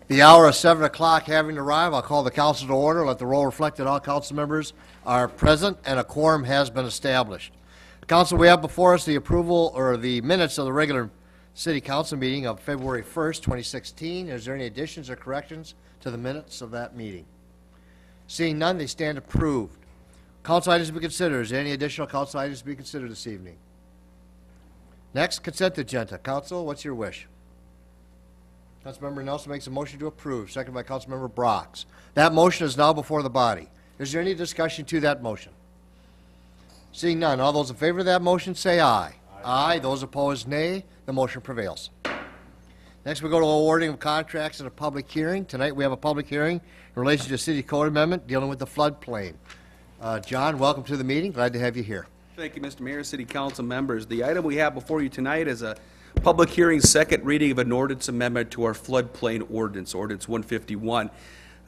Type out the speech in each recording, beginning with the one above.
The hour of 7 o'clock having arrived, I'll call the council to order. Let the roll reflect that all council members are present and a quorum has been established. Council, we have before us the approval or the minutes of the regular city council meeting of February 1st, 2016. Is there any additions or corrections to the minutes of that meeting? Seeing none, they stand approved. Council items to be considered. Is there any additional council items to be considered this evening? Next, consent agenda. Council, what's your wish? Councilmember Nelson makes a motion to approve, seconded by Councilmember Brox. That motion is now before the body. Is there any discussion to that motion? Seeing none, all those in favor of that motion say aye. Aye. Those opposed, nay. The motion prevails. Next, we go to awarding of contracts at a public hearing. Tonight, we have a public hearing in relation to a city code amendment dealing with the floodplain. John, welcome to the meeting. Glad to have you here. Thank you, Mr. Mayor, City Council members. The item we have before you tonight is a public hearing, second reading of an ordinance amendment to our floodplain ordinance, Ordinance 151.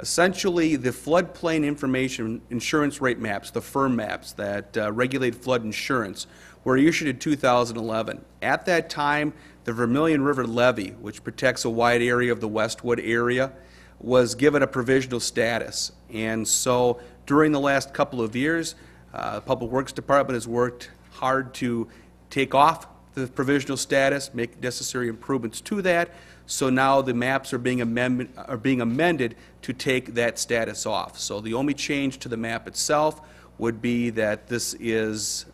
Essentially, the floodplain information insurance rate maps, the firm maps that regulate flood insurance, were issued in 2011. At that time, the Vermilion River Levee, which protects a wide area of the Westwood area, was given a provisional status. And so during the last couple of years, the Public Works Department has worked hard to take off the provisional status, make necessary improvements to that. So now the maps are being amended to take that status off. So the only change to the map itself would be that this is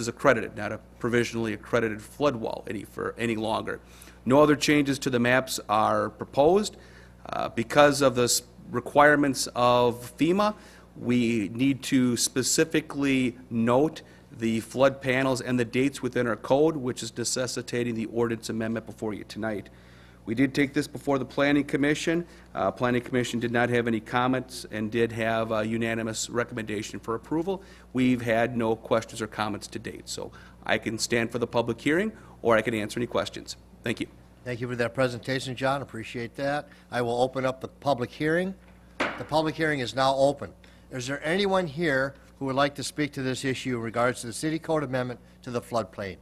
accredited, not a provisionally accredited flood wall any longer. No other changes to the maps are proposed. Because of the requirements of FEMA, we need to specifically note the flood panels and the dates within our code, which is necessitating the ordinance amendment before you tonight. We did take this before the Planning Commission. Planning Commission did not have any comments and did have a unanimous recommendation for approval. We've had no questions or comments to date. So I can stand for the public hearing or I can answer any questions. Thank you. Thank you for that presentation, John. Appreciate that. I will open up the public hearing. The public hearing is now open. Is there anyone here who would like to speak to this issue in regards to the city code amendment to the floodplain?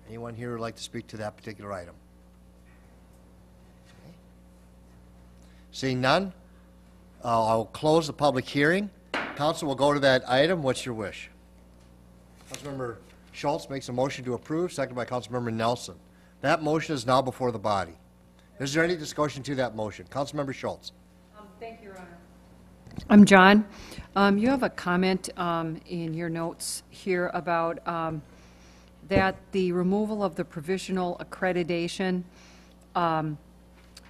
Anyone here who would like to speak to that particular item? Okay. Seeing none, I'll close the public hearing. Council will go to that item. What's your wish? Councilmember Schultz makes a motion to approve, seconded by Councilmember Nelson. That motion is now before the body. Is there any discussion to that motion? Councilmember Schultz. Thank you, Your Honor. I'm John. You have a comment in your notes here about that the removal of the provisional accreditation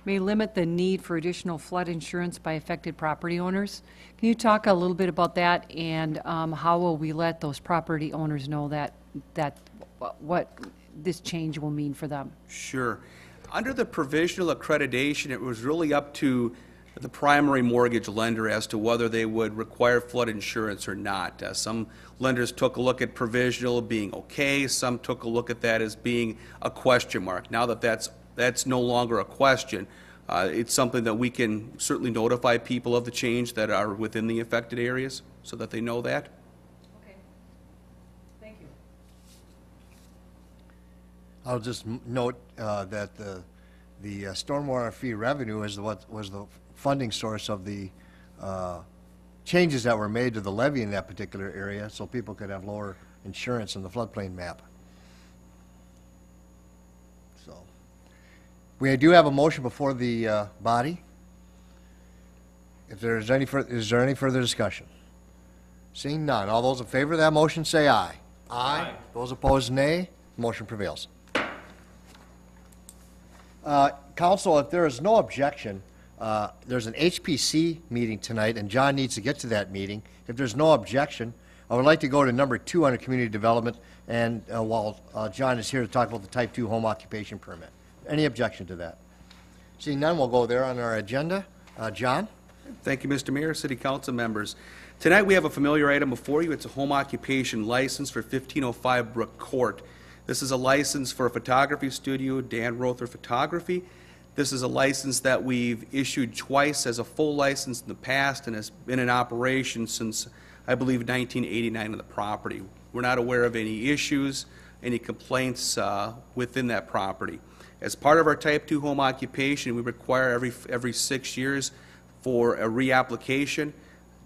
may limit the need for additional flood insurance by affected property owners. Can you talk a little bit about that, and how will we let those property owners know that what this change will mean for them? Sure. Under the provisional accreditation, it was really up to the primary mortgage lender as to whether they would require flood insurance or not. Some lenders took a look at provisional being okay. Some took a look at that as being a question mark. Now that that's no longer a question, it's something that we can certainly notify people of the change that are within the affected areas so that they know that. Okay. Thank you. I'll just note that the stormwater fee revenue is what was the funding source of the changes that were made to the levee in that particular area, so people could have lower insurance in the floodplain map. So we do have a motion before the body. If there's any is there any further discussion? Seeing none, all those in favor of that motion say aye. Aye. Those opposed, nay. Motion prevails. Council, if there is no objection, there's an HPC meeting tonight, and John needs to get to that meeting. If there's no objection, I would like to go to number 2 under community development, and while John is here to talk about the type 2 home occupation permit. Any objection to that? Seeing none, we'll go there on our agenda. John? Thank you, Mr. Mayor, City Council members. Tonight we have a familiar item before you. It's a home occupation license for 1505 Brook Court. This is a license for a photography studio, Dan Rother Photography. This is a license that we've issued twice as a full license in the past and has been in operation since, I believe, 1989 on the property. We're not aware of any issues any complaints within that property. As part of our Type 2 home occupation, we require every 6 years for a reapplication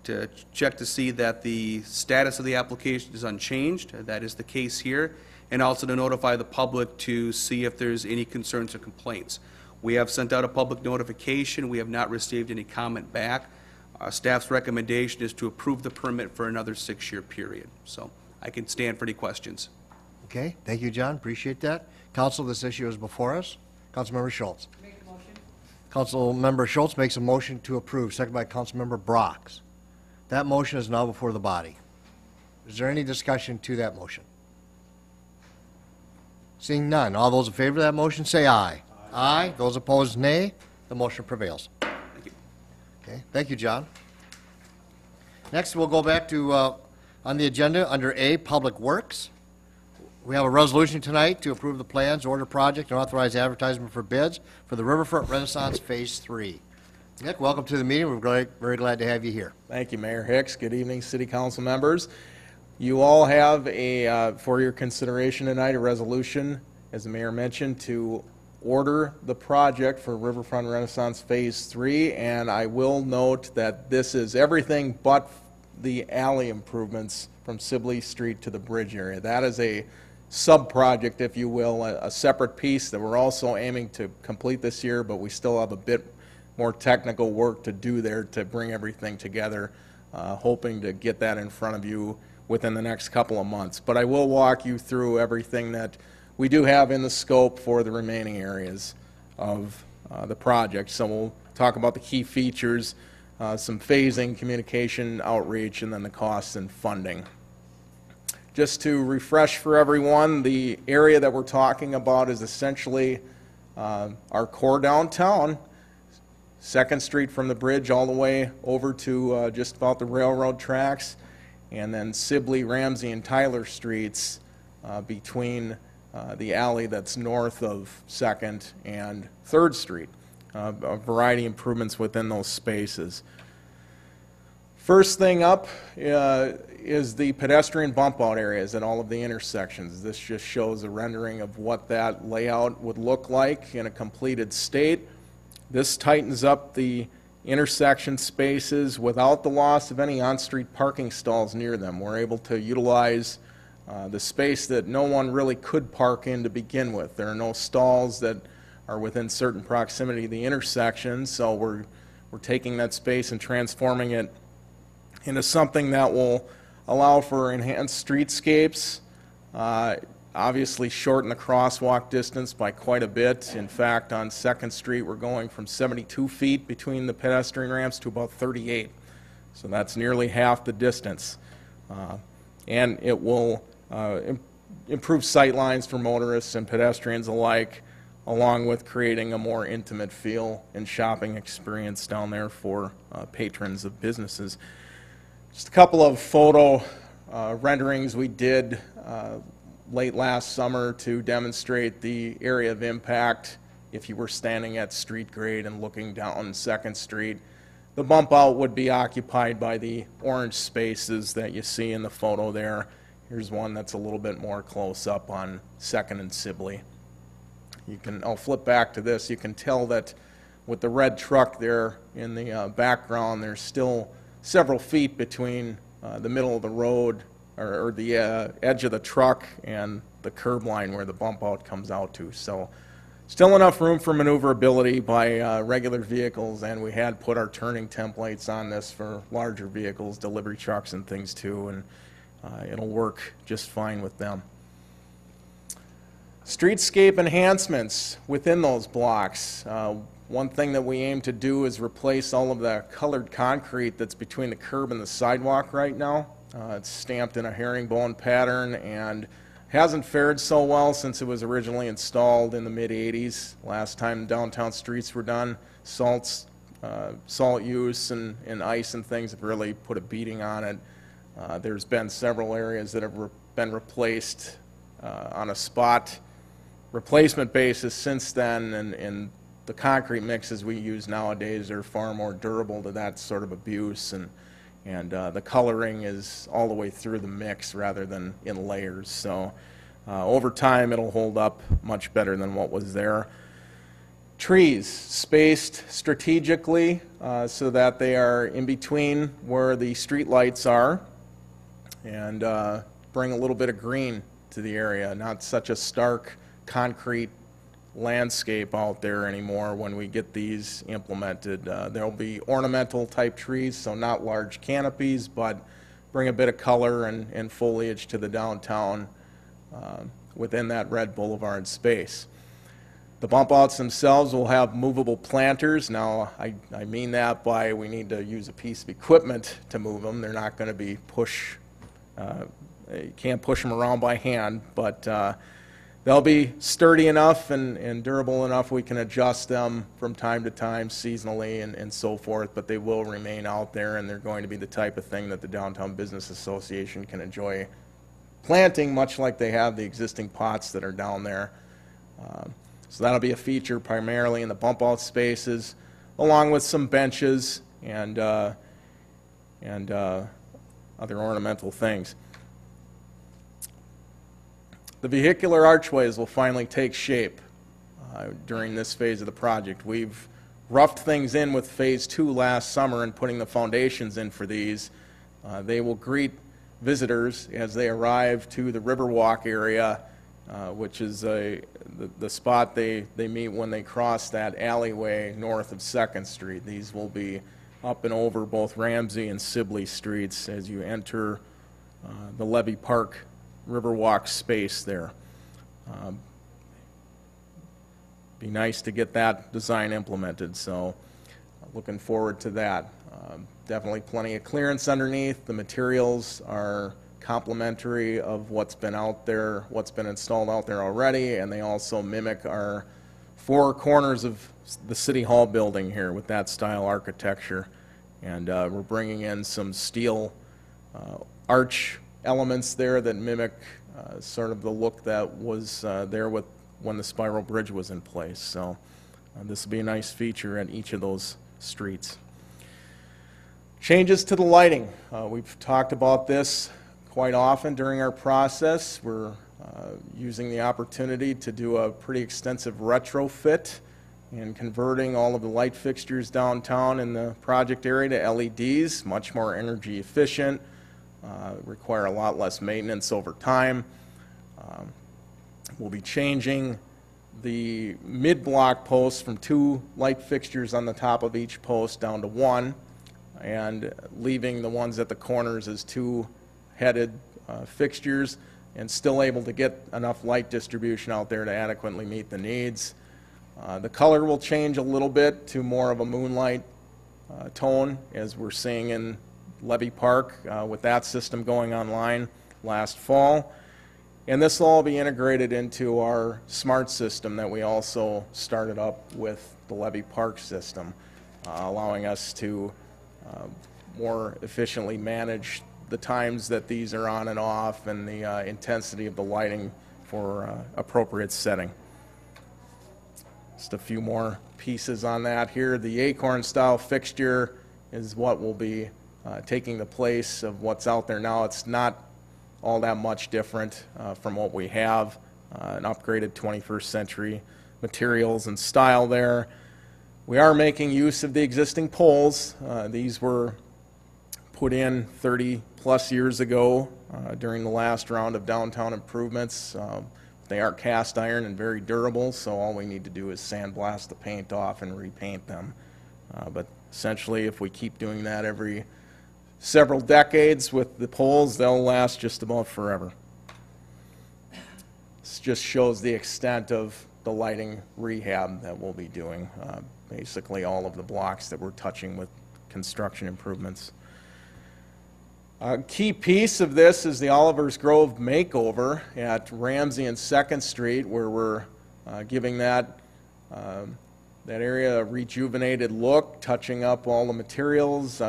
to check to see that the status of the application is unchanged. That is the case here, and also to notify the public to see if there's any concerns or complaints. We have sent out a public notification. We have not received any comment back. Staff's recommendation is to approve the permit for another 6-year period. So I can stand for any questions. Okay, thank you, John, appreciate that. Council, this issue is before us. Councilmember Schultz. Make a motion. Councilmember Schultz makes a motion to approve, second by Councilmember Brox. That motion is now before the body. Is there any discussion to that motion? Seeing none, all those in favor of that motion say aye. Aye. Those opposed, nay. The motion prevails. Thank you. Okay, thank you, John. Next, we'll go back to, on the agenda, under A, Public Works. We have a resolution tonight to approve the plans, order project, and authorize advertisement for bids for the Riverfront Renaissance Phase 3. Nick, welcome to the meeting. We're very glad to have you here. Thank you, Mayor Hicks. Good evening, City Council members. You all have for your consideration tonight, a resolution, as the Mayor mentioned, to order the project for Riverfront Renaissance Phase 3, and I will note that this is everything but the alley improvements from Sibley Street to the bridge area. That is a sub-project, if you will, a separate piece that we're also aiming to complete this year, but we still have a bit more technical work to do there to bring everything together, hoping to get that in front of you within the next couple of months. But I will walk you through everything that we do have in the scope for the remaining areas of the project. So we'll talk about the key features, some phasing, communication, outreach, and then the costs and funding. Just to refresh for everyone, the area that we're talking about is essentially our core downtown, 2nd Street from the bridge all the way over to just about the railroad tracks, and then Sibley, Ramsey, and Tyler Streets between the alley that's north of 2nd and 3rd Street. A variety of improvements within those spaces. First thing up is the pedestrian bump out areas at all of the intersections. This just shows a rendering of what that layout would look like in a completed state. This tightens up the intersection spaces without the loss of any on-street parking stalls near them. We're able to utilize the space that no one really could park in to begin with. There are no stalls that are within certain proximity to the intersection, so we're taking that space and transforming it into something that will allow for enhanced streetscapes, obviously shorten the crosswalk distance by quite a bit. In fact, on 2nd Street, we're going from 72 feet between the pedestrian ramps to about 38. So that's nearly half the distance. And it will improve sight lines for motorists and pedestrians alike, along with creating a more intimate feel and shopping experience down there for patrons of businesses. Just a couple of photo renderings we did late last summer to demonstrate the area of impact if you were standing at street grade and looking down 2nd Street. The bump out would be occupied by the orange spaces that you see in the photo there. Here's one that's a little bit more close up on 2nd and Sibley. I'll flip back to this. You can tell that with the red truck there in the background, there's still several feet between the middle of the road or the edge of the truck and the curb line where the bump out comes out to. So still enough room for maneuverability by regular vehicles, and we had put our turning templates on this for larger vehicles, delivery trucks and things too, and it'll work just fine with them. Streetscape enhancements within those blocks. One thing that we aim to do is replace all of the colored concrete that's between the curb and the sidewalk right now. It's stamped in a herringbone pattern and hasn't fared so well since it was originally installed in the mid-'80s. Last time downtown streets were done, salt use and ice and things have really put a beating on it. There's been several areas that have been replaced on a spot replacement basis since then, and the concrete mixes we use nowadays are far more durable to that sort of abuse, and the coloring is all the way through the mix rather than in layers. So Over time, it'll hold up much better than what was there. Trees spaced strategically so that they are in between where the street lights are, and bring a little bit of green to the area, not such a stark concrete landscape out there anymore when we get these implemented. There'll be ornamental type trees, so not large canopies, but bring a bit of color and foliage to the downtown within that red boulevard space. The bump outs themselves will have movable planters. Now, I mean that by we need to use a piece of equipment to move them. They're not going to be you can't push them around by hand, but they'll be sturdy enough and durable enough we can adjust them from time to time seasonally and so forth, but they will remain out there, and they're going to be the type of thing that the Downtown Business Association can enjoy planting, much like they have the existing pots that are down there. So that'll be a feature primarily in the bump out spaces, along with some benches and other ornamental things. The vehicular archways will finally take shape during this phase of the project. We've roughed things in with phase 2 last summer and putting the foundations in for these. They will greet visitors as they arrive to the Riverwalk area, which is the spot they meet when they cross that alleyway north of 2nd Street. These will be up and over both Ramsey and Sibley Streets as you enter the Levy Park Riverwalk space there. Be nice to get that design implemented, so looking forward to that. Definitely plenty of clearance underneath. The materials are complementary of what's been out there, what's been installed out there already, and they also mimic our 4 corners of the City Hall building here with that style architecture. And we're bringing in some steel arch elements there that mimic sort of the look that was there when the spiral bridge was in place. So this will be a nice feature at each of those streets. Changes to the lighting. We've talked about this quite often during our process. We're using the opportunity to do a pretty extensive retrofit and converting all of the light fixtures downtown in the project area to LEDs, much more energy efficient, require a lot less maintenance over time. We'll be changing the mid-block posts from 2 light fixtures on the top of each post down to 1, and leaving the ones at the corners as 2 headed fixtures, and still able to get enough light distribution out there to adequately meet the needs. The color will change a little bit to more of a moonlight tone, as we're seeing in Levy Park with that system going online last fall. And this will all be integrated into our smart system that we also started up with the Levy Park system, allowing us to more efficiently manage the times that these are on and off and the intensity of the lighting for appropriate setting. Just a few more pieces on that here. The acorn style fixture is what will be taking the place of what's out there now. It's not all that much different from what we have. An upgraded 21st century materials and style there. We are making use of the existing poles. These were put in 30 plus years ago during the last round of downtown improvements. They are cast iron and very durable, so all we need to do is sandblast the paint off and repaint them. But essentially, if we keep doing that every several decades with the poles, they'll last just about forever. This just shows the extent of the lighting rehab that we'll be doing. Basically all of the blocks that we're touching with construction improvements. A key piece of this is the Oliver's Grove makeover at Ramsey and 2nd Street, where we're giving that area a rejuvenated look, touching up all the materials,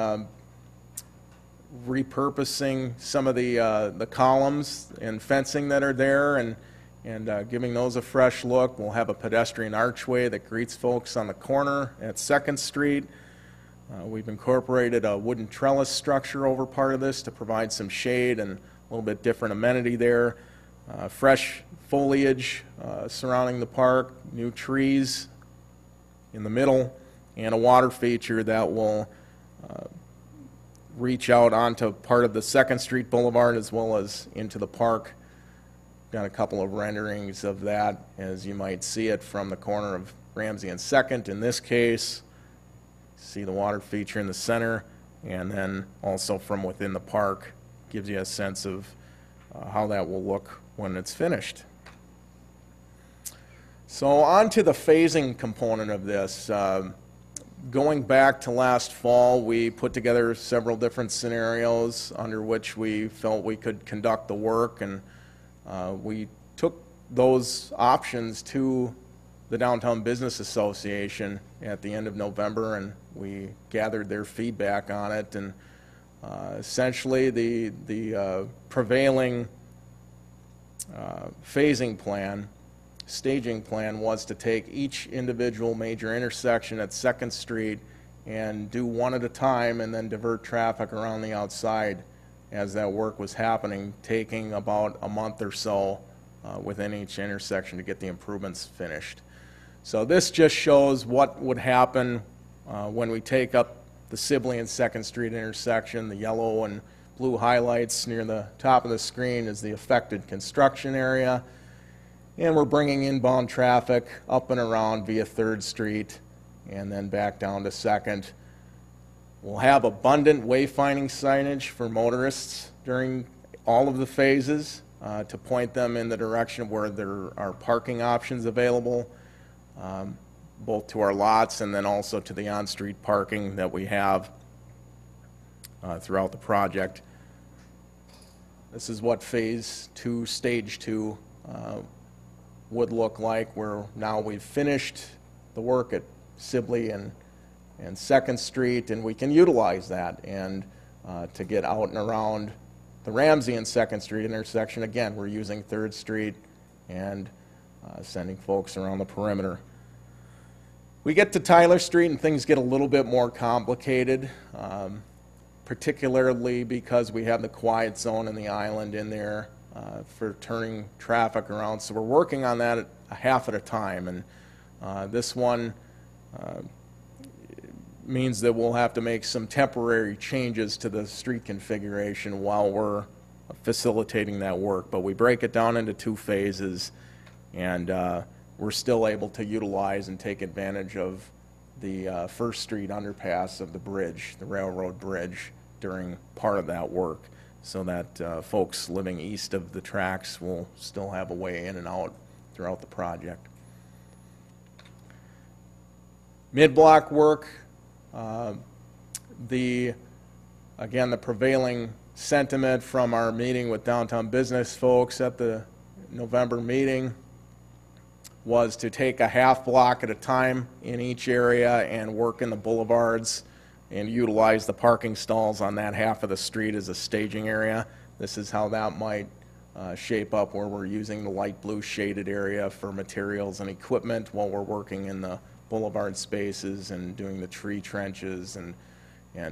repurposing some of the columns and fencing that are there, and giving those a fresh look. We'll have a pedestrian archway that greets folks on the corner at 2nd Street. We've incorporated a wooden trellis structure over part of this to provide some shade and a little bit different amenity there. fresh foliage surrounding the park, new trees in the middle, and a water feature that will reach out onto part of the 2nd Street Boulevard as well as into the park. Got a couple of renderings of that as you might see it from the corner of Ramsey and 2nd. In this case, see the water feature in the center, and then also from within the park. Gives you a sense of how that will look when it's finished. So on to the phasing component of this. Going back to last fall, we put together several different scenarios under which we felt we could conduct the work, and we took those options to the Downtown Business Association at the end of November, and we gathered their feedback on it. And essentially, the prevailing phasing plan, staging plan, was to take each individual major intersection at 2nd Street and do one at a time and then divert traffic around the outside as that work was happening, taking about a month or so within each intersection to get the improvements finished. So this just shows what would happen when we take up the Sibley and 2nd Street intersection. The yellow and blue highlights near the top of the screen is the affected construction area. And we're bringing inbound traffic up and around via 3rd Street and then back down to 2nd. We'll have abundant wayfinding signage for motorists during all of the phases to point them in the direction where there are parking options available, both to our lots and then also to the on-street parking that we have throughout the project. This is what Phase 2, Stage 2 would look like, where now we've finished the work at Sibley and 2nd Street, and we can utilize that. And to get out and around the Ramsey and 2nd Street intersection, again, we're using 3rd Street and sending folks around the perimeter. We get to Tyler Street and things get a little bit more complicated, particularly because we have the quiet zone and the island in there for turning traffic around. So we're working on that a half at a time, and this one means that we'll have to make some temporary changes to the street configuration while we're facilitating that work. But we break it down into 2 phases, and we're still able to utilize and take advantage of the 1st Street underpass of the bridge, the railroad bridge, during part of that work, so that folks living east of the tracks will still have a way in and out throughout the project. Mid-block work, again, the prevailing sentiment from our meeting with downtown business folks at the November meeting was to take a half block at a time in each area and work in the boulevards and utilize the parking stalls on that half of the street as a staging area. This is how that might shape up, where we're using the light blue shaded area for materials and equipment while we're working in the boulevard spaces and doing the tree trenches and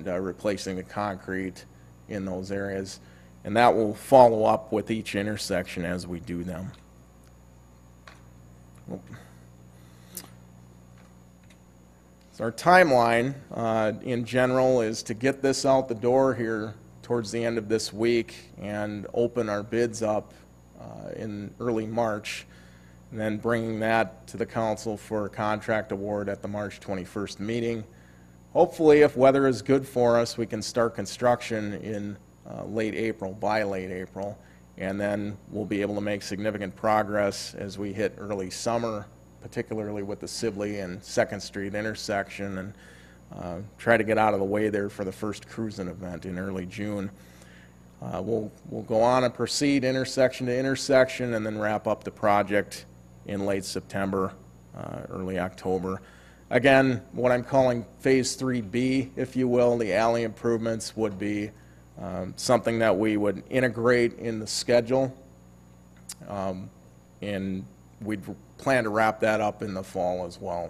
replacing the concrete in those areas. And that will follow up with each intersection as we do them. So our timeline in general is to get this out the door here towards the end of this week and open our bids up in early March, and then bringing that to the council for a contract award at the March 21st meeting. Hopefully, if weather is good for us, we can start construction in late April, by late April, and then we'll be able to make significant progress as we hit early summer, particularly with the Sibley and 2nd Street intersection, and try to get out of the way there for the first cruising event in early June. We'll go on and proceed intersection to intersection and then wrap up the project in late September, early October. Again, what I'm calling Phase 3B, if you will, the alley improvements, would be something that we would integrate in the schedule, and we'd plan to wrap that up in the fall as well.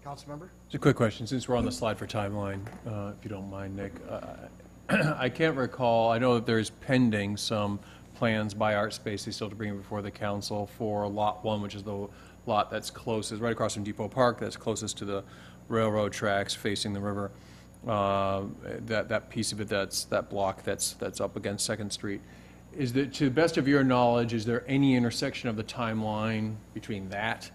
Councilmember? Just a quick question, since we're on the slide for timeline, if you don't mind, Nick. I can't recall, I know that there's pending some plans by Art Space. They still to bring it before the council for Lot 1, which is the lot that's closest, right across from Depot Park, that's closest to the railroad tracks facing the river. That piece of it, that block that's up against Second Street. Is that, to the best of your knowledge, is there any intersection of the timeline between that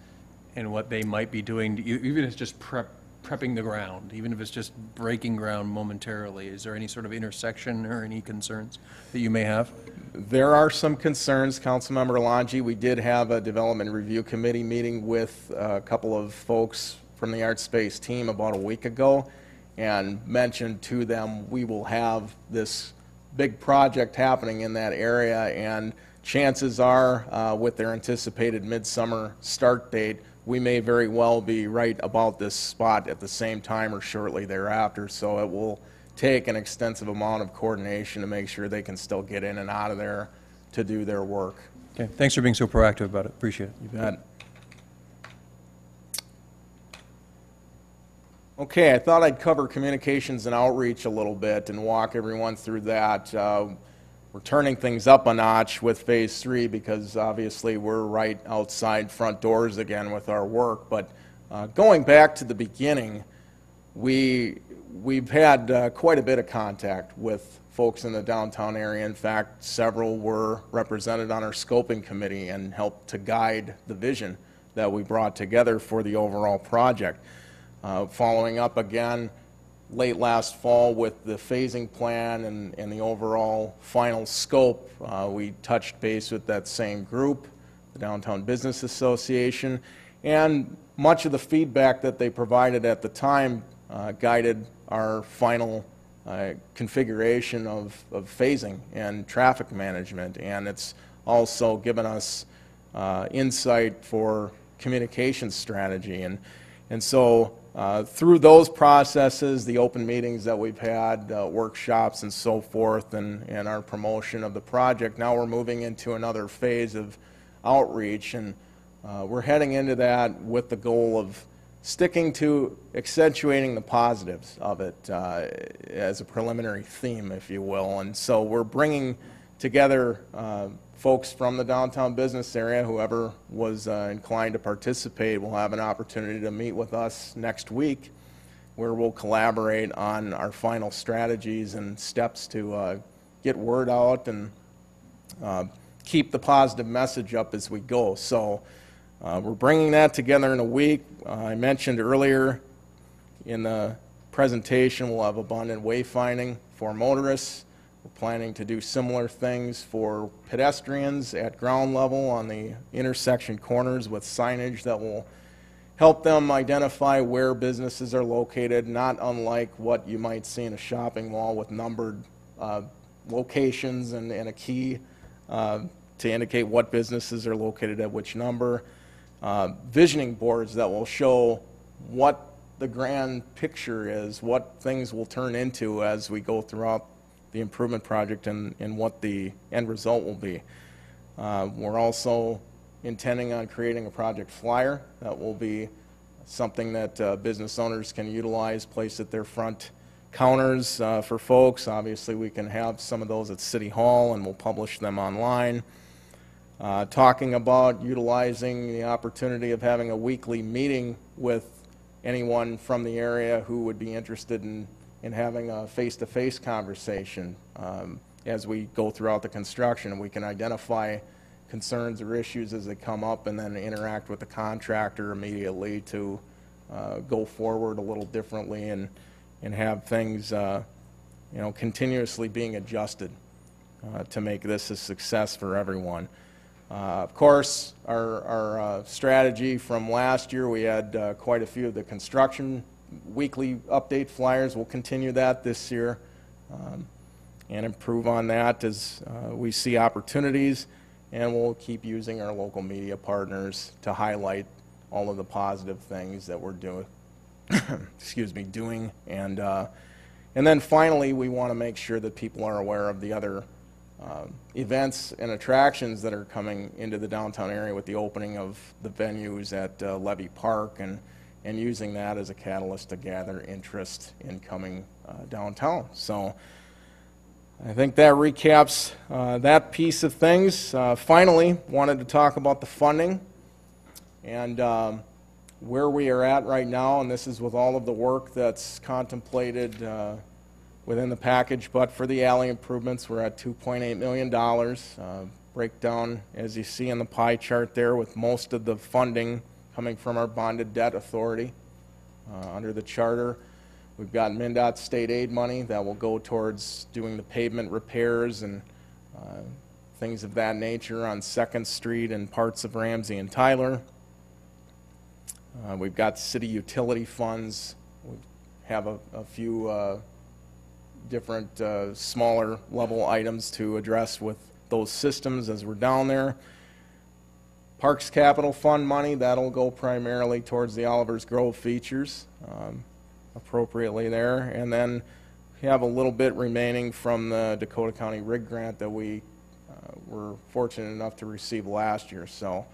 and what they might be doing, even if it's just prepping the ground, even if it's just breaking ground momentarily? Is there any sort of intersection or any concerns that you may have? There are some concerns, Councilmember Longi. We did have a Development Review Committee meeting with a couple of folks from the Art Space team about a week ago, and mentioned to them we will have this big project happening in that area, and chances are, with their anticipated midsummer start date, we may very well be right about this spot at the same time or shortly thereafter. So it will take an extensive amount of coordination to make sure they can still get in and out of there to do their work. Okay, thanks for being so proactive about it. Appreciate it. You bet. Okay, I thought I'd cover communications and outreach a little bit and walk everyone through that. We're turning things up a notch with Phase 3 because obviously we're right outside front doors again with our work. But going back to the beginning, we've had quite a bit of contact with folks in the downtown area. In fact, several were represented on our scoping committee and helped to guide the vision that we brought together for the overall project. Following up again late last fall with the phasing plan and the overall final scope, we touched base with that same group, the Downtown Business Association, and much of the feedback that they provided at the time guided our final configuration of phasing and traffic management, and it's also given us insight for communication strategy. And so through those processes, the open meetings that we've had, workshops and so forth, and our promotion of the project, now we're moving into another phase of outreach, and we're heading into that with the goal of sticking to accentuating the positives of it as a preliminary theme, if you will. And so we're bringing together folks from the downtown business area. Whoever was inclined to participate will have an opportunity to meet with us next week, where we'll collaborate on our final strategies and steps to get word out and keep the positive message up as we go. So we're bringing that together in a week. I mentioned earlier in the presentation we'll have abundant wayfinding for motorists. We're planning to do similar things for pedestrians at ground level on the intersection corners with signage that will help them identify where businesses are located, not unlike what you might see in a shopping mall with numbered locations and a key to indicate what businesses are located at which number. Visioning boards that will show what the grand picture is, what things will turn into as we go throughout the improvement project and what the end result will be. We're also intending on creating a project flyer that will be something that business owners can utilize, place at their front counters for folks. Obviously, we can have some of those at City Hall, and we'll publish them online. Talking about utilizing the opportunity of having a weekly meeting with anyone from the area who would be interested in having a face-to-face conversation as we go throughout the construction. We can identify concerns or issues as they come up and then interact with the contractor immediately to go forward a little differently and have things continuously being adjusted to make this a success for everyone. Of course, our strategy from last year, we had quite a few of the construction weekly update flyers. We'll continue that this year and improve on that as we see opportunities, and we'll keep using our local media partners to highlight all of the positive things that we're doing. doing, and then finally, we want to make sure that people are aware of the other events and attractions that are coming into the downtown area with the opening of the venues at Levy Park and using that as a catalyst to gather interest in coming downtown. So I think that recaps that piece of things. Finally, wanted to talk about the funding and where we are at right now, and this is with all of the work that's contemplated within the package, but for the alley improvements, we're at $2.8 million. Breakdown, as you see in the pie chart there, with most of the funding coming from our bonded debt authority under the charter. We've got MnDOT state aid money that will go towards doing the pavement repairs and things of that nature on 2nd Street and parts of Ramsey and Tyler. We've got city utility funds. We have a few different smaller level items to address with those systems as we're down there. Parks Capital Fund money, that'll go primarily towards the Oliver's Grove features, appropriately there. And then we have a little bit remaining from the Dakota County RIG grant that we were fortunate enough to receive last year. So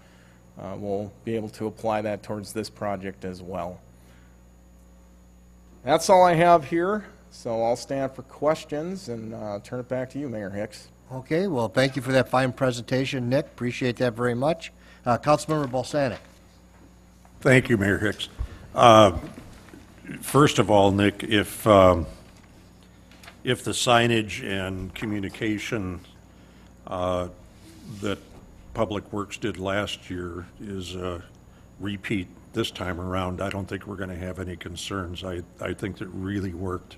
we'll be able to apply that towards this project as well. That's all I have here. So I'll stand for questions and turn it back to you, Mayor Hicks. Okay, well, thank you for that fine presentation, Nick. Appreciate that very much. Councilmember Balsanic. Thank you, Mayor Hicks. First of all, Nick, if the signage and communication that Public Works did last year is a repeat this time around, I don't think we're going to have any concerns. I think that really worked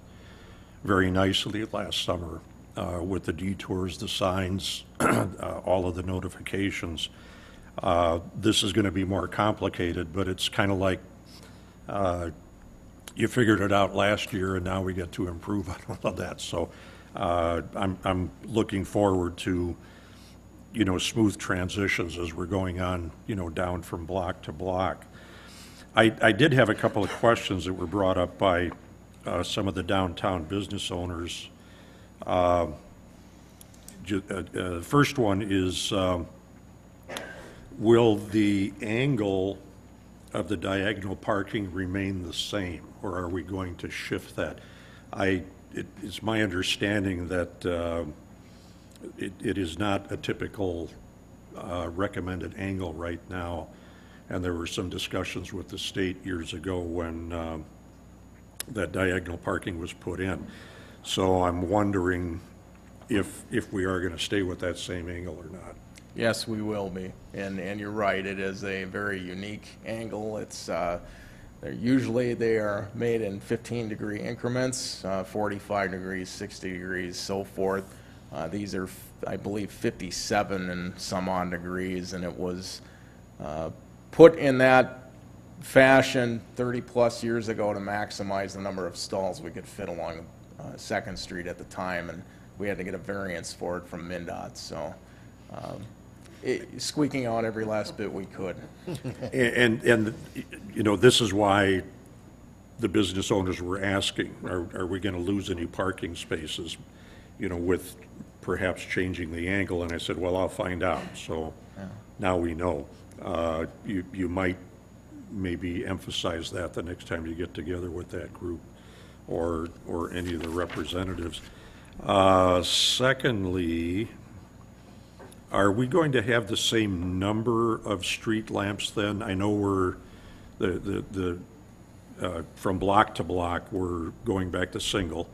very nicely last summer with the detours, the signs, all of the notifications. This is going to be more complicated, but it's kind of like you figured it out last year, and now we get to improve on all of that. So I'm looking forward to, smooth transitions as we're going on, down from block to block. I did have a couple of questions that were brought up by some of the downtown business owners. The first one is, will the angle of the diagonal parking remain the same, or are we going to shift that? It's my understanding that it is not a typical recommended angle right now, and there were some discussions with the state years ago when that diagonal parking was put in. So I'm wondering if we are going to stay with that same angle or not. Yes, we will be, and you're right. It is a very unique angle. It's usually they are made in 15-degree increments, 45 degrees, 60 degrees, so forth. These are, I believe, 57 and some odd degrees, and it was put in that fashion 30-plus years ago to maximize the number of stalls we could fit along 2nd Street at the time, and we had to get a variance for it from MnDOT. So. Squeaking out every last bit we could. And this is why the business owners were asking, are we going to lose any parking spaces, with perhaps changing the angle? And I said, well, I'll find out. So now we know. You might maybe emphasize that the next time you get together with that group or any of the representatives. Secondly, are we going to have the same number of street lamps then? I know we're from block to block, we're going back to single,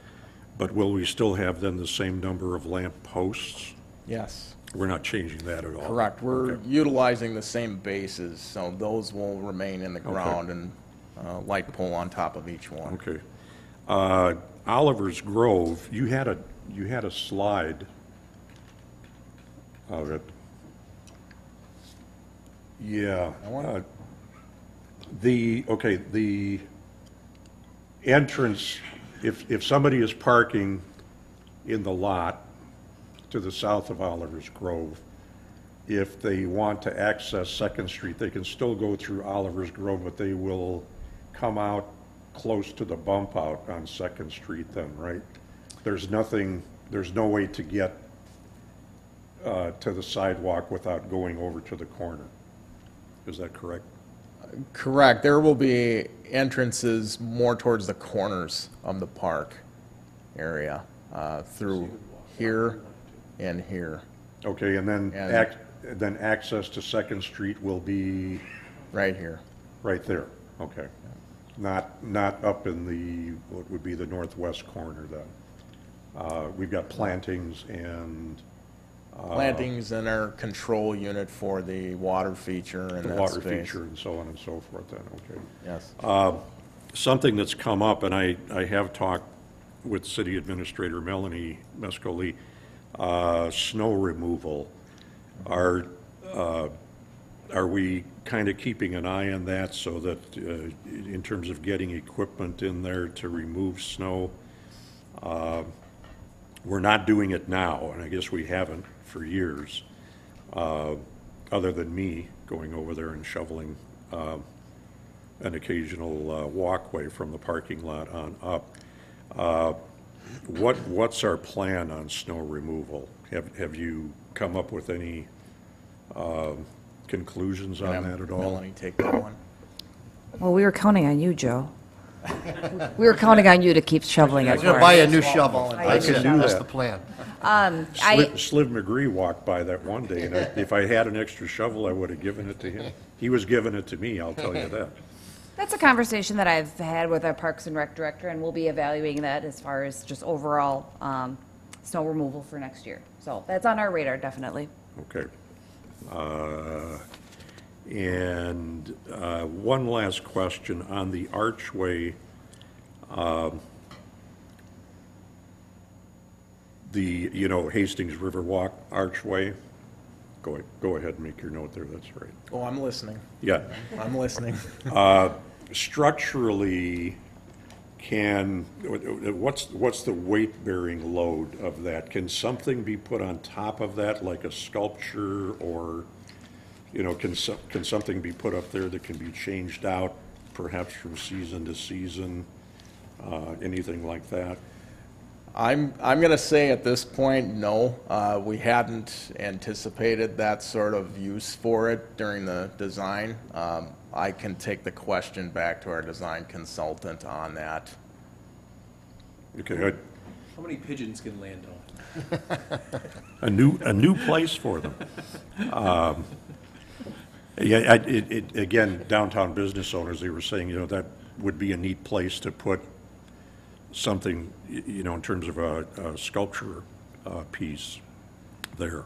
but will we still have then the same number of lamp posts? Yes. We're not changing that at all? Correct. We're okay. utilizing the same bases, so those will remain in the ground and light pole on top of each one. Okay. Oliver's Grove, you had a slide of it. Yeah. The entrance, if somebody is parking in the lot to the south of Oliver's Grove, if they want to access 2nd Street, they can still go through Oliver's Grove, but they will come out close to the bump out on 2nd Street then, right? There's no way to get to the sidewalk without going over to the corner. Is that correct? Correct. There will be entrances more towards the corners of the park area through here and here, Okay, and then And- then access to Second Street will be right here. right there, okay. Not up in the, what would be the northwest corner then. We've got plantings and Plantings in our control unit for the water feature and the that water space. feature and so on and so forth then, okay. Yes. Something that's come up, and I have talked with City Administrator Melanie Mescoli, snow removal. Are we kind of keeping an eye on that so that, in terms of getting equipment in there to remove snow? We're not doing it now, and I guess we haven't for years, other than me going over there and shoveling an occasional walkway from the parking lot on up. What's our plan on snow removal? Have you come up with any conclusions on that at all? Melanie, take that one. Well, we were counting on you, Joe. We were counting on you to keep shoveling it I'm going for to buy us. a new shovel. I can do That's that. the plan. Sliv McGree walked by that one day, and if I had an extra shovel, I would have given it to him. He was giving it to me, I'll tell you that. That's a conversation that I've had with our Parks and Rec director, and we'll be evaluating that as far as just overall snow removal for next year. So that's on our radar, definitely. Okay. And one last question on the archway. The, Hastings Riverwalk archway. Go ahead and make your note there, that's right. Oh, I'm listening. Yeah. I'm listening. Structurally, what's the weight-bearing load of that? Can something be put on top of that, like a sculpture, or, can something be put up there that can be changed out, perhaps from season to season, anything like that? I'm going to say at this point, no. We hadn't anticipated that sort of use for it during the design. I can take the question back to our design consultant on that. Okay, How many pigeons can land on? a new place for them. Yeah, again, downtown business owners, they were saying, that would be a neat place to put something, in terms of a sculpture piece there.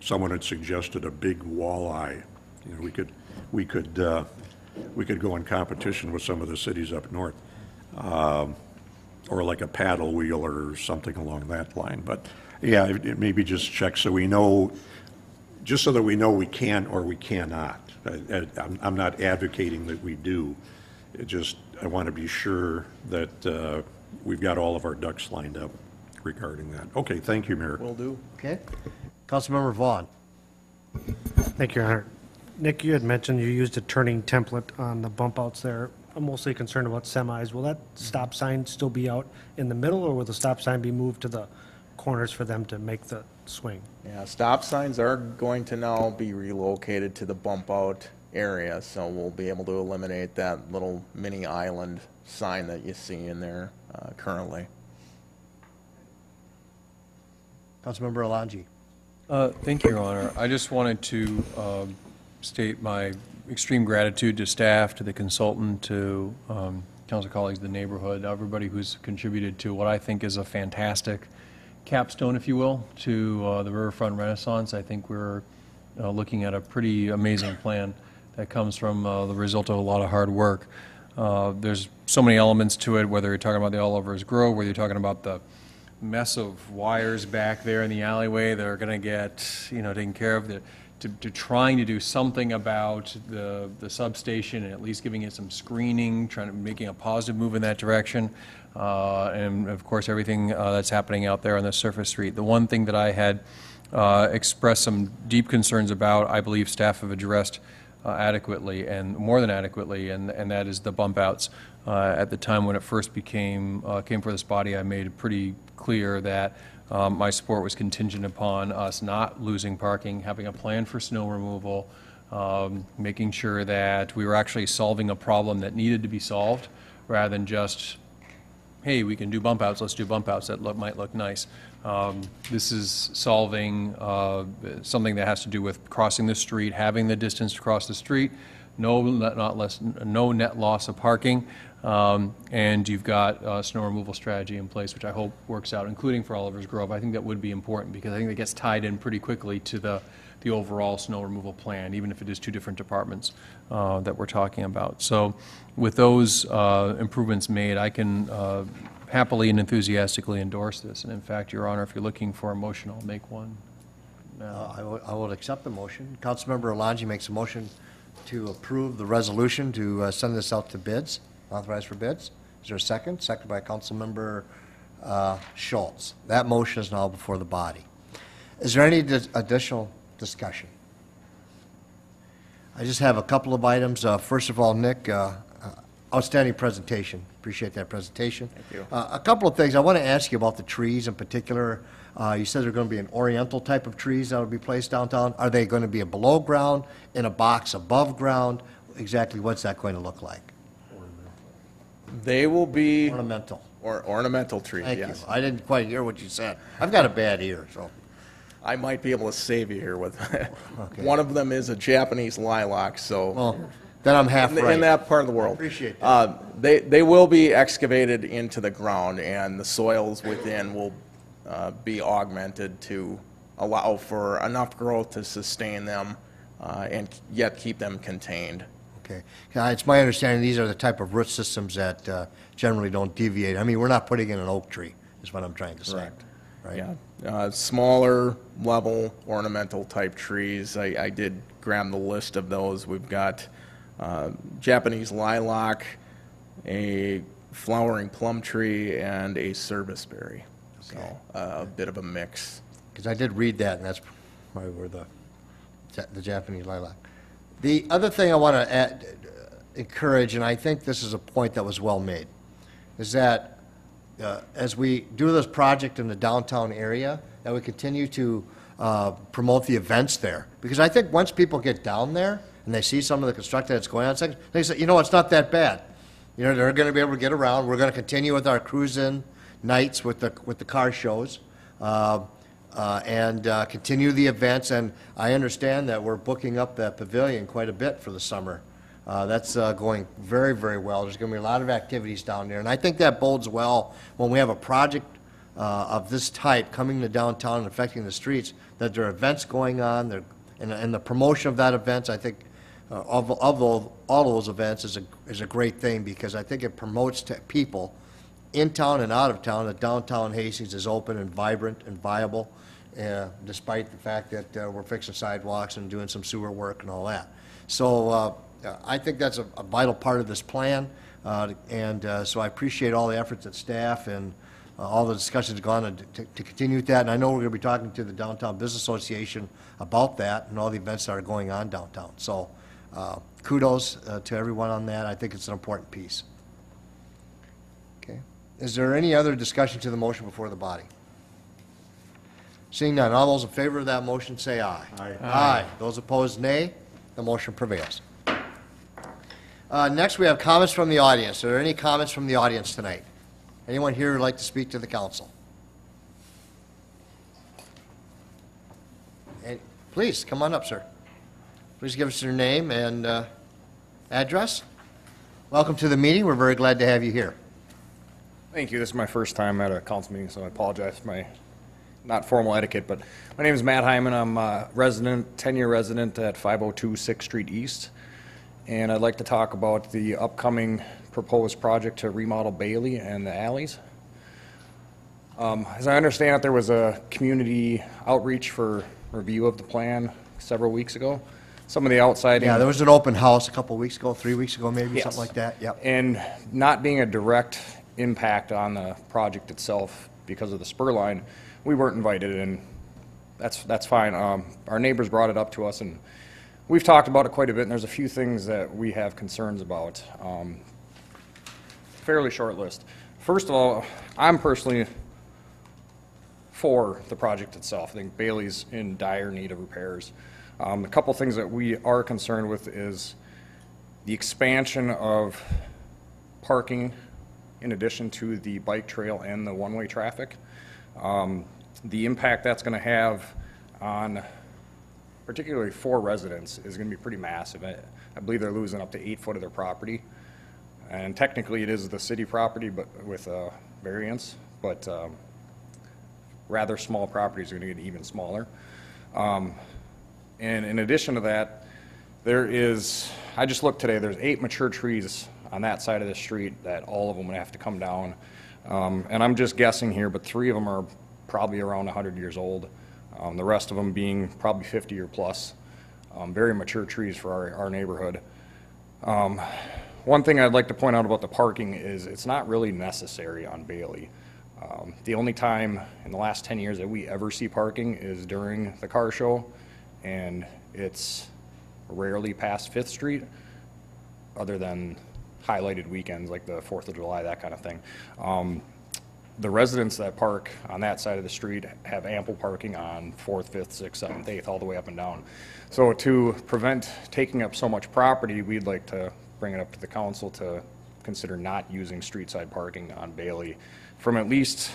Someone had suggested a big walleye. We could go in competition with some of the cities up north, or like a paddle wheel or something along that line. But yeah, it maybe just check so we know, just so that we know we can or we cannot. I'm not advocating that we do. I want to be sure that we've got all of our ducks lined up regarding that. Okay, thank you, Mayor. Will do. Okay. Councilmember Vaughn. Thank you, Your Honor. Nick, you had mentioned you used a turning template on the bump outs there. I'm mostly concerned about semis. Will that stop sign still be out in the middle, or will the stop sign be moved to the corners for them to make the swing? Yeah, stop signs are going to now be relocated to the bump out area, so we'll be able to eliminate that little mini island sign that you see in there currently. Councilmember Alangi. Thank you, Your Honor. I just wanted to state my extreme gratitude to staff, to the consultant, to council colleagues, the neighborhood, everybody who's contributed to what I think is a fantastic capstone, if you will, to the Riverfront Renaissance. I think we're looking at a pretty amazing plan that comes from the result of a lot of hard work. There's so many elements to it, whether you're talking about the Oliver's Grove, whether you're talking about the mess of wires back there in the alleyway that are going to get, taken care of, to trying to do something about the substation and at least giving it some screening, making a positive move in that direction, and of course everything that's happening out there on the surface street. The one thing that I had expressed some deep concerns about, I believe staff have addressed adequately and more than adequately, and that is the bump outs. At the time when it first came for this body, I made it pretty clear that my support was contingent upon us not losing parking, having a plan for snow removal, making sure that we were actually solving a problem that needed to be solved rather than just hey, we can do bump outs, let's do bump outs, that might look nice. This is solving something that has to do with crossing the street, having the distance to cross the street, no net loss of parking, and you've got a snow removal strategy in place, which I hope works out, including for Oliver's Grove. I think that would be important, because I think that gets tied in pretty quickly to the overall snow removal plan, even if it is two different departments that we're talking about. So with those improvements made, I can happily and enthusiastically endorse this. And in fact, Your Honor, if you're looking for a motion, I'll make one. I will accept the motion. Councilmember Alonji makes a motion to approve the resolution to send this out to bids, authorize for bids. Is there a second? Second by Councilmember Schultz. That motion is now before the body. Is there any additional discussion? I just have a couple of items. First of all, Nick, outstanding presentation. Appreciate that presentation. Thank you. A couple of things. I want to ask you about the trees in particular. You said they're going to be an oriental type of trees that will be placed downtown. Are they going to be a below ground, in a box above ground? Exactly what's that going to look like? They will be Ornamental. ornamental trees, Thank yes. you. I didn't quite hear what you said. I've got a bad ear, so. I might be able to save you here with, one of them is a Japanese lilac, so. Well, then I'm half right. In that part of the world. Appreciate that. They will be excavated into the ground, and the soils within will be augmented to allow for enough growth to sustain them and yet keep them contained. Okay. It's my understanding these are the type of root systems that generally don't deviate. I mean, we're not putting in an oak tree, is what I'm trying to say. Correct. Right? Yeah, smaller level ornamental type trees. I did grab the list of those. We've got Japanese lilac, a flowering plum tree, and a serviceberry. Okay. So a bit of a mix. Because I did read that, and that's probably where the Japanese lilac. The other thing I want to encourage, and I think this is a point that was well made, is that as we do this project in the downtown area, that we continue to promote the events there. Because I think once people get down there and they see some of the construction that's going on, they say, you know, it's not that bad. You know, they're going to be able to get around. We're going to continue with our cruise-in nights with the car shows. And continue the events, and I understand that we're booking up that pavilion quite a bit for the summer. That's going very, very well. There's going to be a lot of activities down there, and I think that bodes well when we have a project of this type coming to downtown and affecting the streets, that there are events going on, and the promotion of that events, I think, all those events is a great thing, because I think it promotes to people in town and out of town that downtown Hastings is open and vibrant and viable, despite the fact that we're fixing sidewalks and doing some sewer work and all that. So I think that's a vital part of this plan, and so I appreciate all the efforts that staff and all the discussions gone on to continue with that. And I know we're going to be talking to the Downtown Business Association about that and all the events that are going on downtown. So kudos to everyone on that. I think it's an important piece. Okay. Is there any other discussion to the motion before the body? Seeing none, all those in favor of that motion say aye. Aye. Aye. Those opposed, nay. The motion prevails. Next, we have comments from the audience. Are there any comments from the audience tonight? Anyone here who'd like to speak to the council? Please, come on up, sir. Please give us your name and address. Welcome to the meeting. We're very glad to have you here. Thank you. This is my first time at a council meeting, so I apologize for my not formal etiquette, but my name is Matt Hyman. I'm a resident, 10-year resident at 502 6th Street East, and I'd like to talk about the upcoming proposed project to remodel Bailey and the alleys. As I understand it, there was a community outreach for review of the plan several weeks ago. Some of the outside... Yeah, there was an open house a couple weeks ago, 3 weeks ago maybe, Yes. something like that. Yep. And not being a direct impact on the project itself because of the spur line, we weren't invited, and that's fine. Our neighbors brought it up to us, and we've talked about it quite a bit, and there's a few things that we have concerns about. Fairly short list. First of all, I'm personally for the project itself. I think Bailey's in dire need of repairs. A couple things that we are concerned with is the expansion of parking in addition to the bike trail and the one-way traffic. The impact that's going to have on particularly 4 residents is going to be pretty massive. I believe they're losing up to 8 foot of their property. And technically it is the city property, but with a variance, but rather small properties are going to get even smaller. And in addition to that, I just looked today, there's 8 mature trees on that side of the street that all of them would have to come down. And I'm just guessing here, but 3 of them are probably around 100 years old. The rest of them being probably 50 or plus. Very mature trees for our neighborhood. One thing I'd like to point out about the parking is it's not really necessary on Bailey. The only time in the last 10 years that we ever see parking is during the car show, and it's rarely past 5th Street, other than highlighted weekends like the 4th of July, that kind of thing. The residents that park on that side of the street have ample parking on 4th, 5th, 6th, 7th, 8th, all the way up and down. So to prevent taking up so much property, we'd like to bring it up to the council to consider not using street side parking on Bailey from at least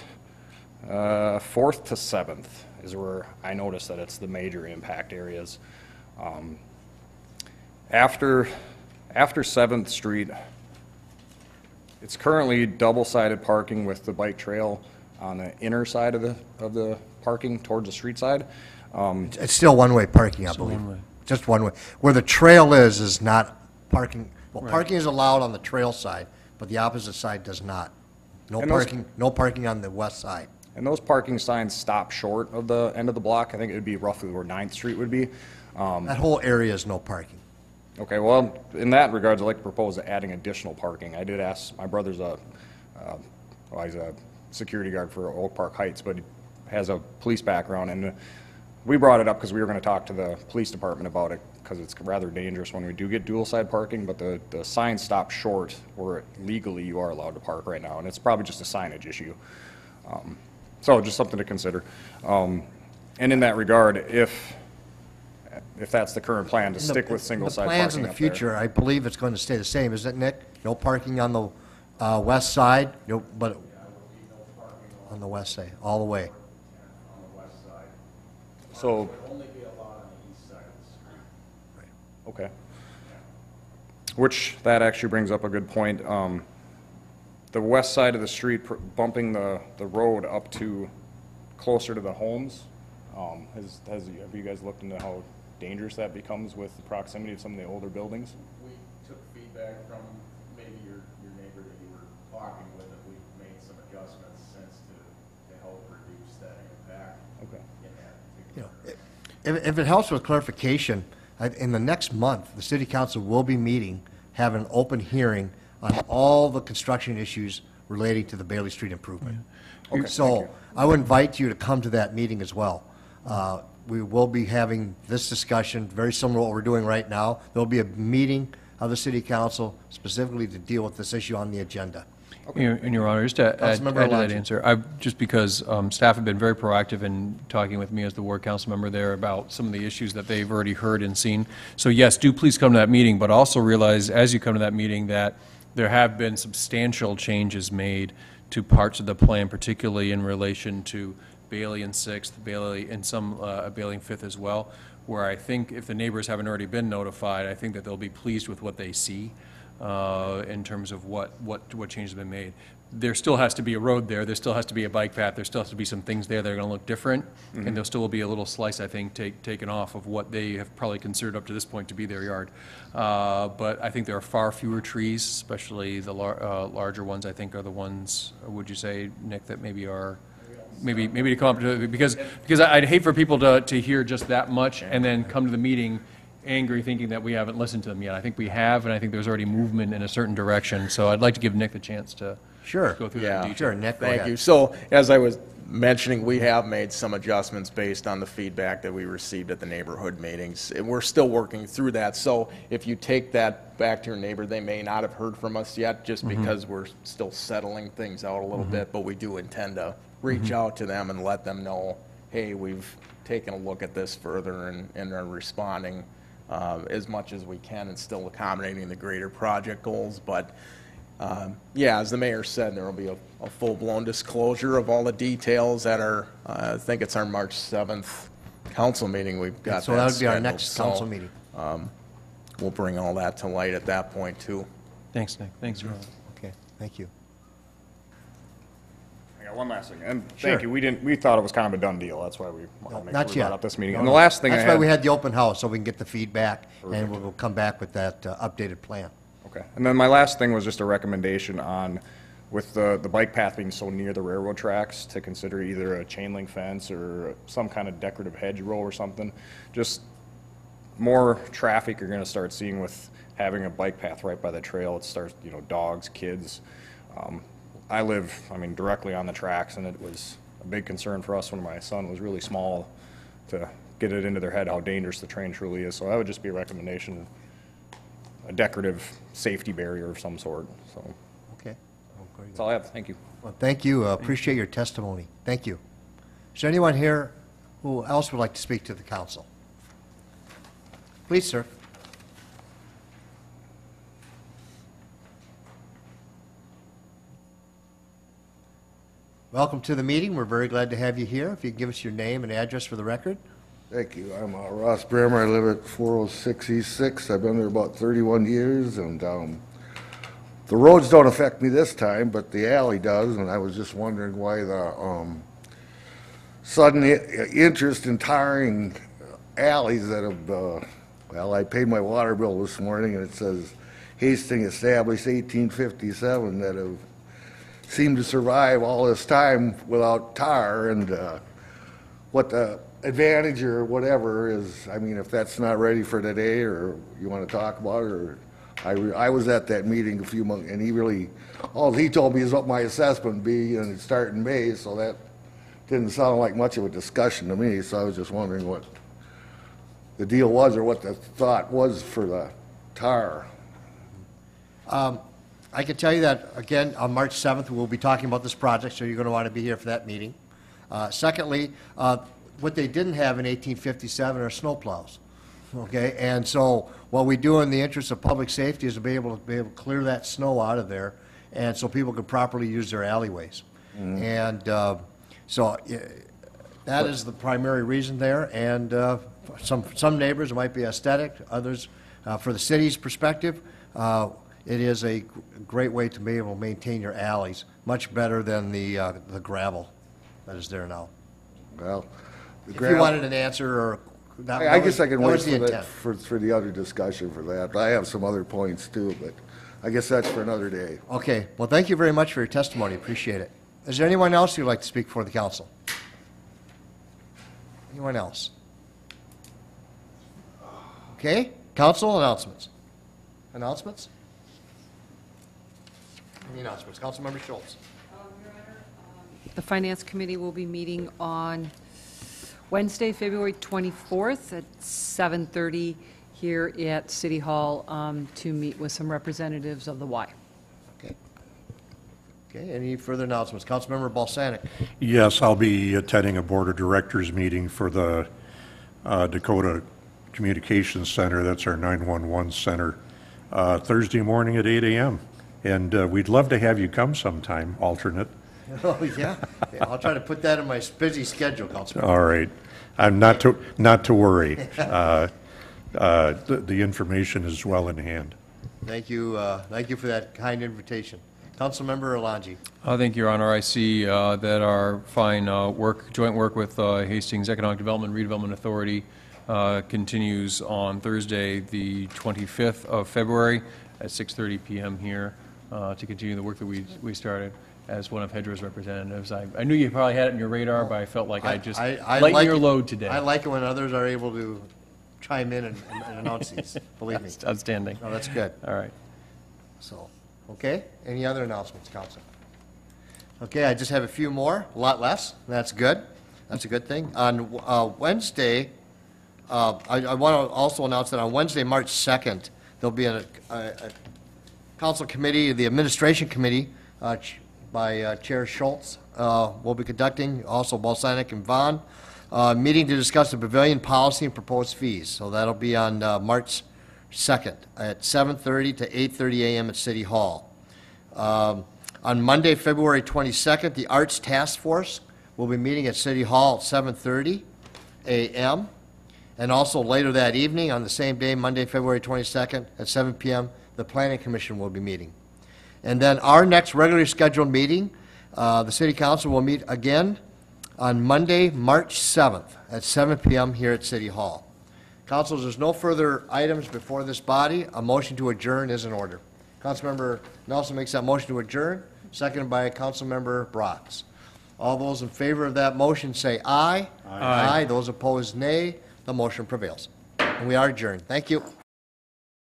4th to 7th is where I noticed that it's the major impact areas. After 7th Street, it's currently double-sided parking with the bike trail on the inner side of the parking towards the street side. It's still one-way parking, I believe. Just one way. Where the trail is not parking. Well, parking is allowed on the trail side, but the opposite side does not. No parking on the west side. And those parking signs stop short of the end of the block. I think it would be roughly where 9th Street would be. That whole area is no parking. Okay, well, in that regards, I'd like to propose adding additional parking. I did ask, my brother's he's a security guard for Oak Park Heights, but he has a police background, and we brought it up because we were going to talk to the police department about it, because it's rather dangerous when we do get dual-side parking, but the sign stops short where legally you are allowed to park right now, and it's probably just a signage issue. So just something to consider. And in that regard, if that's the current plan, to stick with single-side parking The plans in the up there. future, I believe it's going to stay the same, isn't it, Nick? No parking on the west side, but on the west side, all the way. So, Only be allowed on the east side of the street. okay. Which, that actually brings up a good point. The west side of the street, bumping the road up to closer to the homes, have you guys looked into how dangerous that becomes with the proximity of some of the older buildings? We took feedback from maybe your neighbor that you were talking with, and we've made some adjustments since to help reduce that impact. Okay. In that particular If it helps with clarification, in the next month, the city council will be meeting, have an open hearing on all the construction issues relating to the Bailey Street improvement. Okay, So thank you. I would invite you to come to that meeting as well. We will be having this discussion, very similar to what we're doing right now. There'll be a meeting of the city council specifically to deal with this issue on the agenda. In your honor, just to add to Councilmember that Elijah. answer, just because staff have been very proactive in talking with me as the ward council member there about some of the issues that they've already heard and seen. So yes, do please come to that meeting, but also realize as you come to that meeting that there have been substantial changes made to parts of the plan, particularly in relation to Bailey and 6th, Bailey and some Bailey and 5th as well, where I think if the neighbors haven't already been notified, I think that they'll be pleased with what they see in terms of what changes have been made. There still has to be a road there still has to be a bike path, there still has to be some things there that are going to look different, and there still will be a little slice, I think, taken off of what they have probably considered up to this point to be their yard. But I think there are far fewer trees, especially the larger ones, I think, are the ones, would you say, Nick, that maybe are, maybe to come up to, because I'd hate for people to hear just that much and then come to the meeting angry thinking that we haven't listened to them yet. I think we have, and I think there's already movement in a certain direction, so I'd like to give Nick the chance to Sure. go through that in Yeah. detail. Sure, Nick, go Thank ahead. you. So, as I was mentioning, we have made some adjustments based on the feedback that we received at the neighborhood meetings. And we're still working through that. So if you take that back to your neighbor, they may not have heard from us yet, just because we're still settling things out a little bit, but we do intend to reach out to them and let them know, hey, we've taken a look at this further and are responding as much as we can and still accommodating the greater project goals. But Yeah, as the mayor said, there will be a full-blown disclosure of all the details at our, I think it's our March 7th council meeting. We've got So that would be our scheduled. next So, council meeting. We'll bring all that to light at that point, too. Thanks, Nick. Thanks, Ron. Okay, thank you. I got one last thing, and Sure. thank you. We thought it was kind of a done deal. That's why we wanted to make Not sure we yet. brought up this meeting. No, And the no. last thing I That's had. why we had the open house, so we can get the feedback, and we'll come back with that updated plan. Okay. And then my last thing was just a recommendation on, with the bike path being so near the railroad tracks, to consider either a chain link fence or some kind of decorative hedgerow or something. Just more traffic you're gonna start seeing with having a bike path right by the trail. It starts, dogs, kids. I live, directly on the tracks, and it was a big concern for us when my son was really small to get it into their head how dangerous the train truly is. So that would just be a recommendation, a decorative safety barrier of some sort, so. Okay. That's all I have, thank you. Well, thank you. Appreciate your testimony. Thank you. Is there anyone here who else would like to speak to the council? Please, sir. Welcome to the meeting. We're very glad to have you here. If you can give us your name and address for the record. Thank you. I'm Ross Brammer. I live at 406 East 6. I've been there about 31 years, and the roads don't affect me this time, but the alley does, and I was just wondering why the sudden interest in tarring alleys that have, well, I paid my water bill this morning, and it says Hastings established 1857, that have seemed to survive all this time without tar, and what the advantage or whatever is, if that's not ready for today, or you want to talk about it, or I was at that meeting a few months, and all he told me is what my assessment would be, and it'd start in May, so that didn't sound like much of a discussion to me, so I was just wondering what the deal was, or what the thought was for the tar. I can tell you that, again, on March 7th, we'll be talking about this project, so you're going to want to be here for that meeting. Secondly, what they didn't have in 1857 are snowplows, okay? And so what we do in the interest of public safety is to be able to clear that snow out of there, and so people can properly use their alleyways. And so that is the primary reason there, and some neighbors, it might be aesthetic, others, for the city's perspective, it is a great way to be able to maintain your alleys, much better than the gravel that is there now. Well, If you wanted an answer, or that I guess I can that wait was the for intent. for the other discussion for that. I have some other points too, but I guess that's for another day. Okay, well, thank you very much for your testimony, appreciate it. Is there anyone else who'd like to speak before the council? Anyone else? Okay, council announcements. Announcements? Any announcements? Councilmember Schultz. The Finance Committee will be meeting on Wednesday, February 24th at 7:30 here at City Hall to meet with some representatives of the Y. Okay. Okay, any further announcements? Councilmember Balsanic. Yes, I'll be attending a Board of Directors meeting for the Dakota Communications Center. That's our 911 center, Thursday morning at 8 a.m. And we'd love to have you come sometime, alternate. Oh, yeah. Yeah, I'll try to put that in my busy schedule, Councilmember. All right. I'm not to worry. The information is well in hand. Thank you for that kind invitation. Councilmember Alonji. Thank you, Your Honor. I see that our fine joint work with Hastings Economic Development Redevelopment Authority continues on Thursday, the 25th of February at 6:30 p.m. here to continue the work that we started as one of Hedger's representatives. I knew you probably had it in your radar, but I felt like I just lighten like your it- load today. I like it when others are able to chime in and announce these, believe me. That's outstanding. No, that's good. All right. So, okay, any other announcements, council? Okay, I just have a few more, a lot less, that's good. That's a good thing. On Wednesday, I want to also announce that on Wednesday, March 2nd, there'll be a council committee, the administration committee, by Chair Schultz, will be conducting, also Balsanic and Vaughn, meeting to discuss the pavilion policy and proposed fees. So that'll be on March 2nd at 7:30 to 8:30 a.m. at City Hall. On Monday, February 22nd, the Arts Task Force will be meeting at City Hall at 7:30 a.m. And also later that evening, on the same day, Monday, February 22nd, at 7 p.m., the Planning Commission will be meeting. And then our next regularly scheduled meeting, the City Council will meet again on Monday, March 7th, at 7 p.m. here at City Hall. Councilors, there's no further items before this body. A motion to adjourn is in order. Councilmember Nelson makes that motion to adjourn, seconded by Councilmember Bratz. All those in favor of that motion say aye. Aye. Those opposed, nay. The motion prevails. And we are adjourned. Thank you.